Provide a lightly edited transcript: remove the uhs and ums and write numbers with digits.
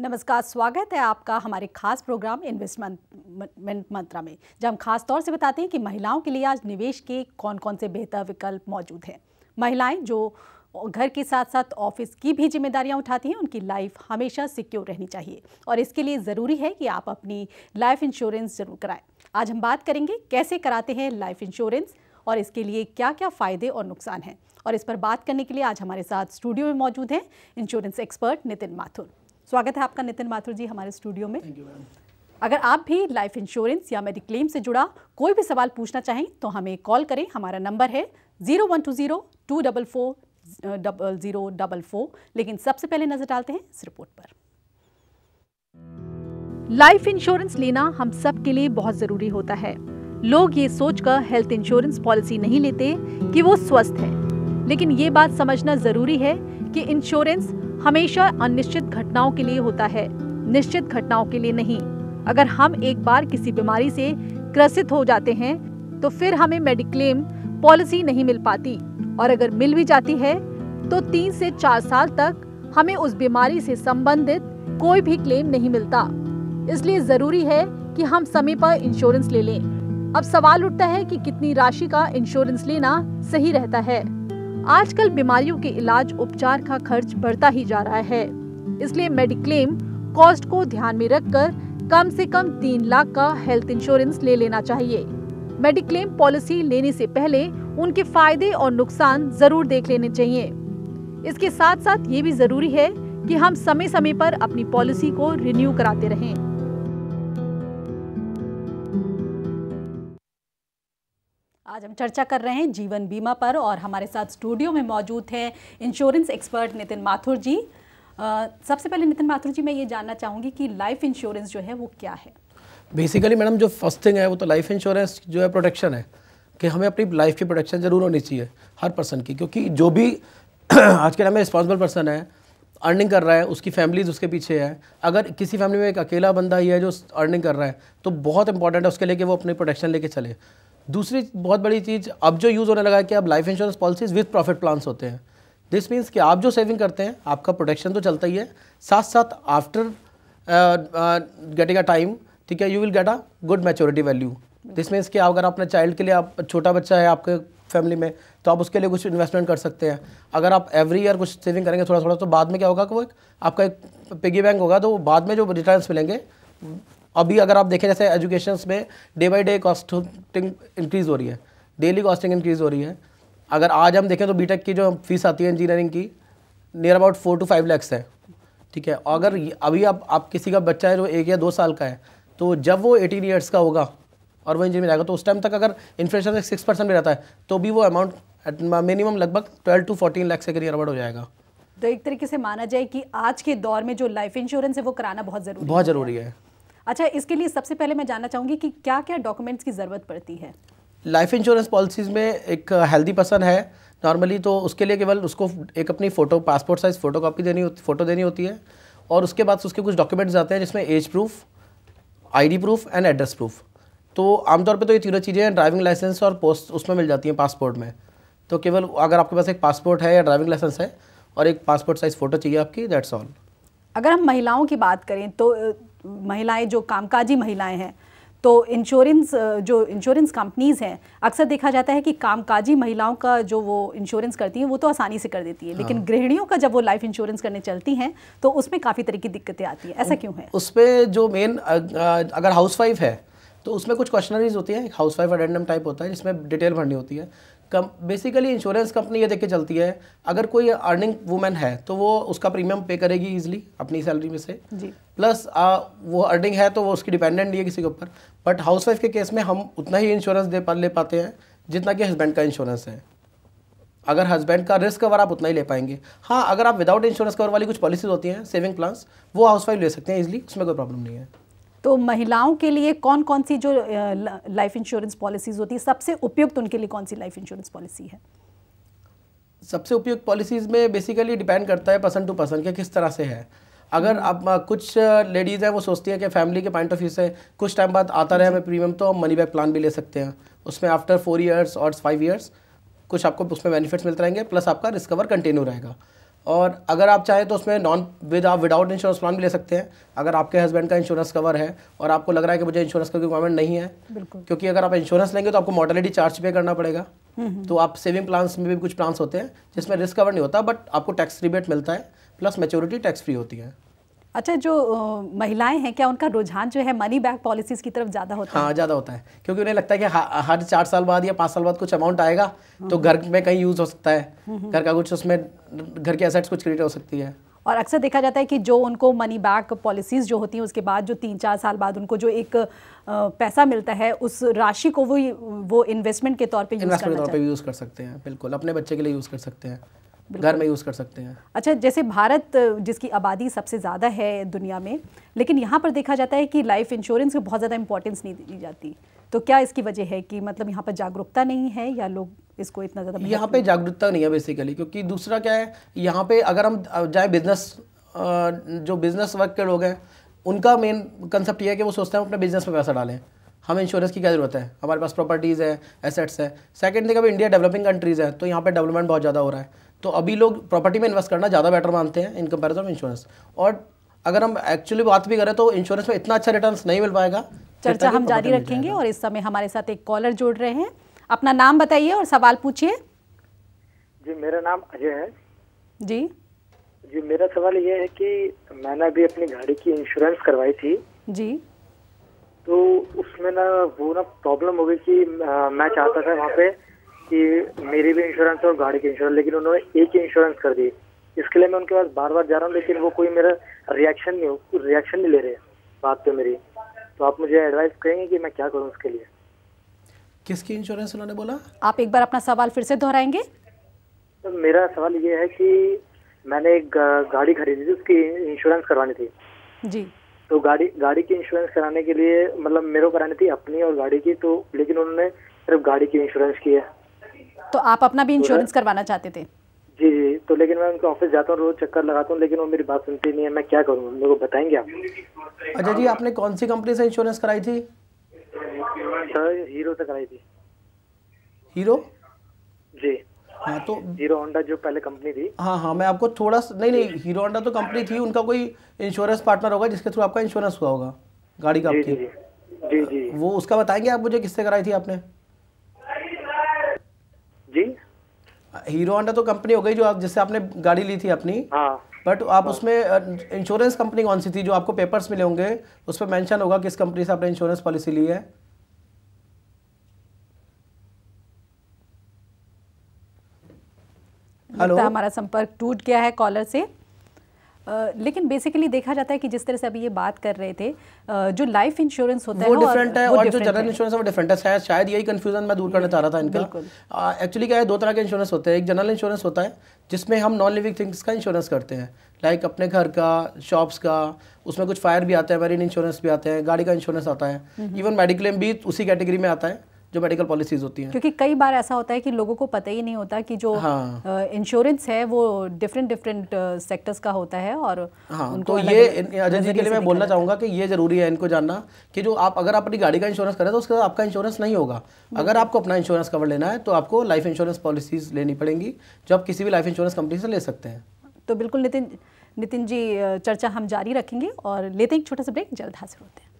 नमस्कार, स्वागत है आपका हमारे खास प्रोग्राम इन्वेस्टमेंट मंत्रा में, जब हम खास तौर से बताते हैं कि महिलाओं के लिए आज निवेश के कौन कौन से बेहतर विकल्प मौजूद हैं। महिलाएं जो घर के साथ साथ ऑफिस की भी जिम्मेदारियां उठाती हैं, उनकी लाइफ हमेशा सिक्योर रहनी चाहिए और इसके लिए ज़रूरी है कि आप अपनी लाइफ इंश्योरेंस जरूर कराएं। आज हम बात करेंगे कैसे कराते हैं लाइफ इंश्योरेंस और इसके लिए क्या क्या फ़ायदे और नुकसान हैं। और इस पर बात करने के लिए आज हमारे साथ स्टूडियो में मौजूद हैं इंश्योरेंस एक्सपर्ट नितिन माथुर। स्वागत है आपका नितिन माथुर जी हमारे स्टूडियो में। Thank you ma'am. अगर आप भी लाइफ इंश्योरेंस या मेडिक्लेम से जुड़ा कोई भी सवाल पूछना चाहें तो हमें कॉल करें। हमारा नंबर है 0120-244-0044। लेकिन सबसे पहले नजर डालते हैं इस रिपोर्ट पर। लाइफ इंश्योरेंस लेना हम सब के लिए बहुत जरूरी होता है। लोग ये सोचकर हेल्थ इंश्योरेंस पॉलिसी नहीं लेते कि वो स्वस्थ है, लेकिन ये बात समझना जरूरी है कि इंश्योरेंस हमेशा अनिश्चित घटनाओं के लिए होता है, निश्चित घटनाओं के लिए नहीं। अगर हम एक बार किसी बीमारी से ग्रसित हो जाते हैं तो फिर हमें मेडिक्लेम पॉलिसी नहीं मिल पाती, और अगर मिल भी जाती है तो 3 से 4 साल तक हमें उस बीमारी से संबंधित कोई भी क्लेम नहीं मिलता। इसलिए जरूरी है कि हम समय पर इंश्योरेंस ले लें। अब सवाल उठता है कि कितनी राशि का इंश्योरेंस लेना सही रहता है। आजकल बीमारियों के इलाज उपचार का खर्च बढ़ता ही जा रहा है, इसलिए मेडिक्लेम कॉस्ट को ध्यान में रखकर कम से कम 3 लाख का हेल्थ इंश्योरेंस ले लेना चाहिए। मेडिक्लेम पॉलिसी लेने से पहले उनके फायदे और नुकसान जरूर देख लेने चाहिए। इसके साथ साथ ये भी जरूरी है कि हम समय समय पर अपनी पॉलिसी को रिन्यू कराते रहें। आज हम चर्चा कर रहे हैं जीवन बीमा पर और हमारे साथ स्टूडियो में मौजूद हैं इंश्योरेंस एक्सपर्ट नितिन माथुर जी। सबसे पहले नितिन माथुर जी, मैं ये जानना चाहूँगी कि लाइफ इंश्योरेंस जो है वो क्या है? बेसिकली मैडम जो फर्स्ट थिंग है वो तो लाइफ इंश्योरेंस जो है प्रोटेक्शन है, कि हमें अपनी लाइफ की प्रोटेक्शन ज़रूर होनी चाहिए हर पर्सन की, क्योंकि जो भी आज के टाइम में रिस्पॉन्सिबल पर्सन है, अर्निंग कर रहा है, उसकी फैमिलीज उसके पीछे है। अगर किसी फैमिली में एक अकेला बंदा ही है जो अर्निंग कर रहा है तो बहुत इंपॉर्टेंट है उसके लिए कि वो अपनी प्रोटेक्शन लेके चले। दूसरी बहुत बड़ी चीज़ अब जो यूज़ होने लगा है कि अब life insurance policies with profit plans होते हैं। दिस मीन्स कि आप जो सेविंग करते हैं आपका प्रोटेक्शन तो चलता ही है, साथ साथ आफ्टर गेटिंग अ टाइम, ठीक है, you will get a good maturity value. This means कि अगर अपने चाइल्ड के लिए, आप छोटा बच्चा है आपके फैमिली में, तो आप उसके लिए कुछ इन्वेस्टमेंट कर सकते हैं। अगर आप एवरी ईयर कुछ सेविंग करेंगे थोड़ा थोड़ा, तो बाद में क्या होगा कि वो आपका एक पिगी बैंक होगा, तो बाद में जो रिटर्न्स मिलेंगे। अभी अगर आप देखें जैसे एजुकेशन में day by day costing increase हो रही है, डेली कॉस्टिंग इंक्रीज़ हो रही है। अगर आज हम देखें तो बीटेक की जो फीस आती है इंजीनियरिंग की नियर अबाउट 4 to 5 lakhs है, ठीक है। अगर अभी आप किसी का बच्चा है जो 1 या 2 साल का है, तो जब वो 18 ईयर्स का होगा और वो इंजीनियर में जाएगा, तो उस टाइम तक अगर इन्फ्लेशन 6% में रहता है तो भी वो अमाउंट मिनिमम लगभग 12 to 14 lakhs के नियर अबाउट हो जाएगा। तो एक तरीके से माना जाए कि आज के दौर में जो लाइफ इंश्योरेंस है वो कराना बहुत ज़रूरी है। अच्छा, इसके लिए सबसे पहले मैं जानना चाहूँगी कि क्या क्या डॉक्यूमेंट्स की ज़रूरत पड़ती है? लाइफ इंश्योरेंस पॉलिसीज़ में एक हेल्दी पर्सन है नॉर्मली, तो उसके लिए केवल उसको एक अपनी फ़ोटो, पासपोर्ट साइज़ फ़ोटो देनी होती है, और उसके बाद उसके कुछ डॉक्यूमेंट्स आते हैं जिसमें age proof, ID proof and address proof. तो आमतौर पे तो ये तीनों चीज़ें हैं, ड्राइविंग लाइसेंस और पोस्ट उसमें मिल जाती हैं पासपोर्ट में। तो केवल अगर आपके पास एक पासपोर्ट है या ड्राइविंग लाइसेंस है और एक पासपोर्ट साइज़ फ़ोटो चाहिए आपकी, दैट्स ऑल। अगर हम महिलाओं की बात करें तो महिलाएं जो कामकाजी महिलाएं हैं, तो इंश्योरेंस कंपनीज़ हैं, अक्सर देखा जाता है कि कामकाजी महिलाओं का जो वो इंश्योरेंस करती हैं वो तो आसानी से कर देती है, लेकिन गृहिणियों का जब वो लाइफ इंश्योरेंस करने चलती हैं तो उसमें काफ़ी तरह की दिक्कतें आती हैं। ऐसा क्यों है? उस पर जो मेन, अगर हाउसवाइफ है तो उसमें कुछ क्वेश्चनरीज होती हैं, हाउसवाइफ अडेंडम टाइप होता है जिसमें डिटेल भरनी होती है। बेसिकली इंश्योरेंस कंपनी ये देख के चलती है, अगर कोई अर्निंग वुमेन है तो वो उसका प्रीमियम पे करेगी ईजिली अपनी सैलरी में से जी। प्लस वो अर्निंग है तो वो उसकी डिपेंडेंट नहीं है किसी के ऊपर। बट हाउसवाइफ के केस में हम उतना ही इंश्योरेंस ले पाते हैं जितना कि हस्बैंड का इंश्योरेंस है। अगर हस्बैंड का रिस्क कवर आप उतना ही ले पाएंगे। हाँ, अगर आप विदाउट इंश्योरेंस कवर वाली कुछ पॉलिसीज होती हैं, सेविंग प्लान्स, वो हाउसवाइफ ले सकते हैं ईजिली, उसमें कोई प्रॉब्लम नहीं है। तो महिलाओं के लिए कौन कौन सी जो लाइफ इंश्योरेंस पॉलिसीज़ होती है, सबसे उपयुक्त उनके लिए कौन सी लाइफ इंश्योरेंस पॉलिसी है? सबसे उपयुक्त पॉलिसीज़ में बेसिकली डिपेंड करता है पर्सन टू पर्सन के किस तरह से है। अगर आप कुछ लेडीज़ हैं वो सोचती हैं कि फैमिली के पॉइंट ऑफ व्यू से कुछ टाइम बाद आता रहे हमें प्रीमियम, तो मनी बैक प्लान भी ले सकते हैं। उसमें आफ्टर 4 years और 5 years कुछ आपको उसमें बेनिफिट्स मिलते रहेंगे, प्लस आपका रिस्क कवर कंटिन्यू रहेगा। और अगर आप चाहें तो उसमें विदाउट इंश्योरेंस प्लान भी ले सकते हैं। अगर आपके हस्बैंड का इंश्योरेंस कवर है और आपको लग रहा है कि मुझे इंश्योरेंस का रिक्वायरमेंट नहीं है, क्योंकि अगर आप इंश्योरेंस लेंगे तो आपको मॉर्टेलिटी चार्ज पे करना पड़ेगा। तो आप सेविंग प्लान्स में भी कुछ प्लान्स होते हैं जिसमें रिस्क कवर नहीं होता, बट आपको टैक्स रिबेट मिलता है, प्लस मैच्योरिटी टैक्स फ्री होती है। अच्छा, जो महिलाएं हैं, क्या उनका रुझान जो है मनी बैक पॉलिसीज की तरफ ज़्यादा होता है? हाँ, ज़्यादा होता है, क्योंकि उन्हें लगता है कि हर 4 साल बाद या 5 साल बाद कुछ अमाउंट आएगा तो घर में कहीं यूज़ हो सकता है, घर का कुछ, उसमें घर के एसेट्स कुछ क्रिएट हो सकती है। और अक्सर देखा जाता है कि जो उनको मनी बैक पॉलिसीज़ जो होती हैं उसके बाद जो 3-4 साल बाद उनको जो एक पैसा मिलता है, उस राशि को वो इन्वेस्टमेंट के तौर पे यूज़ कर सकते हैं। बिल्कुल, अपने बच्चे के लिए यूज़ कर सकते हैं, घर में यूज़ कर सकते हैं। अच्छा, जैसे भारत जिसकी आबादी सबसे ज़्यादा है दुनिया में, लेकिन यहाँ पर देखा जाता है कि लाइफ इंश्योरेंस को बहुत ज़्यादा इंपॉर्टेंस नहीं दी जाती, तो क्या इसकी वजह है कि मतलब यहाँ पर जागरूकता नहीं है या लोग इसको इतना ज़्यादा? यहाँ पे जागरूकता नहीं है बेसिकली, क्योंकि दूसरा क्या है, यहाँ पे अगर हम जाए जो बिजनेस वर्क के लोग हैं उनका मेन कंसेप्ट ये है कि वो सोचते हैं अपने बिजनेस में पैसा डालें, हमें इंश्योरेंस की क्या ज़रूरत है, हमारे पास प्रॉपर्टीज़ है, एसेट्स है। सेकंड थिंग, अभी इंडिया डेवलपिंग कंट्रीज़ है तो यहाँ पे डेवलपमेंट बहुत ज़्यादा हो रहा है, तो अभी लोग प्रॉपर्टी में इन्वेस्ट करना ज़्यादा बेटर मानते हैं इन कंपैरिजन इंश्योरेंस। और अगर हम एक्चुअली बात भी करें तो इंश्योरेंस में इतना अच्छा रिटर्न नहीं मिल पाएगा। चर्चा हम जारी रखेंगे और इस समय हमारे साथ एक कॉलर जुड़ रहे हैं। अपना नाम बताइए और सवाल पूछिए। जी, मेरा नाम अजय है। जी मेरा सवाल ये है कि मैंने अभी अपनी गाड़ी की इंश्योरेंस करवाई थी जी, तो उसमें ना वो ना प्रॉब्लम हो गई कि मैं चाहता था वहाँ पे कि मेरी भी इंश्योरेंस और गाड़ी की इंश्योरेंस, लेकिन उन्होंने एक ही इंश्योरेंस कर दी। इसके लिए मैं उनके पास बार बार जा रहा हूँ, लेकिन वो कोई मेरा रिएक्शन नहीं ले रहे बात पे मेरी। तो आप मुझे एडवाइस करेंगे कि मैं क्या करूँ उसके लिए? किसकी इंश्योरेंस उन्होंने बोला? आप एक बार अपना सवाल फिर से दोहराएंगे? तो मेरा सवाल ये है कि मैंने एक गाड़ी खरीदी थी, उसकी इंश्योरेंस करवानी थी जी। तो गाड़ी की इंश्योरेंस कराने के लिए मतलब मेरे को करानी थी अपनी और गाड़ी की, तो लेकिन उन्होंने सिर्फ गाड़ी की इंश्योरेंस की है। तो आप अपना भी इंश्योरेंस करवाना चाहते थे? जी, तो लेकिन मैं उनके ऑफिस जाता हूँ, रोज चक्कर लगाता हूँ, लेकिन वो मेरी बात सुनती नहीं है। मैं क्या करूँ, मेरे को बताएंगे आप? अच्छा जी, आपने कौन सी कंपनी से इंश्योरेंस कराई थी? सर, हीरो से कराई थी। हीरो? जी हाँ, तो हीरो होंडा जो पहले कंपनी थी। हाँ, मैं आपको थोड़ा नहीं, हीरो होंडा तो कंपनी थी, उनका कोई इंश्योरेंस पार्टनर होगा जिसके थ्रू आपका इंश्योरेंस हुआ होगा गाड़ी का आपकी। जी, वो उसका बताएंगे आप मुझे, किससे कराई थी आपने? जी, हीरो होंडा तो कंपनी हो गई जो जिससे आपने गाड़ी ली थी अपनी। हाँ, बट आप उसमें इंश्योरेंस कंपनी कौन सी थी? जो आपको पेपर्स मिले होंगे उस पर मेंशन होगा किस कंपनी से आपने इंश्योरेंस पॉलिसी ली है। हेलो, हमारा संपर्क टूट गया है कॉलर से। लेकिन बेसिकली देखा जाता है कि जिस तरह से अभी ये बात कर रहे थे, जो लाइफ इंश्योरेंस होता है वो डिफरेंट है और जो जनरल इंश्योरेंस है वो डिफरेंट है। शायद यही कंफ्यूजन मैं दूर करना चाह रहा था इनका। एक्चुअली क्या है, 2 तरह के इंश्योरेंस होते हैं। एक जनरल इंश्योरेंस होता है जिसमें हम नॉन लिविंग थिंग्स का इंश्योरेंस करते हैं, लाइक अपने घर का, शॉप्स का, उसमें कुछ फायर भी आता है, मैरीन इंश्योरेंस भी आते हैं, गाड़ी का इंश्योरेंस आता है, इवन मेडिक्लेम भी उसी कैटेगरी में आता है जो मेडिकल पॉलिसीज होती हैं। क्योंकि कई बार ऐसा होता है कि लोगों को पता ही नहीं होता कि जो इंश्योरेंस है वो डिफरेंट सेक्टर्स का होता है। और तो ये अजय जी के लिए मैं बोलना चाहूँगा कि ये ज़रूरी है इनको जानना कि जो अगर आप अपनी गाड़ी का इंश्योरेंस करें तो उसके साथ आपका इंश्योरेंस नहीं होगा। अगर आपको अपना इंश्योरेंस कवर लेना है तो आपको लाइफ इंश्योरेंस पॉलिसीज लेनी पड़ेंगी जो आप किसी भी लाइफ इंश्योरेंस कंपनी से ले सकते हैं। तो बिल्कुल नितिन जी, चर्चा हम जारी रखेंगे और लेते हैं एक छोटा सा ब्रेक, जल्द हाजिर होते हैं।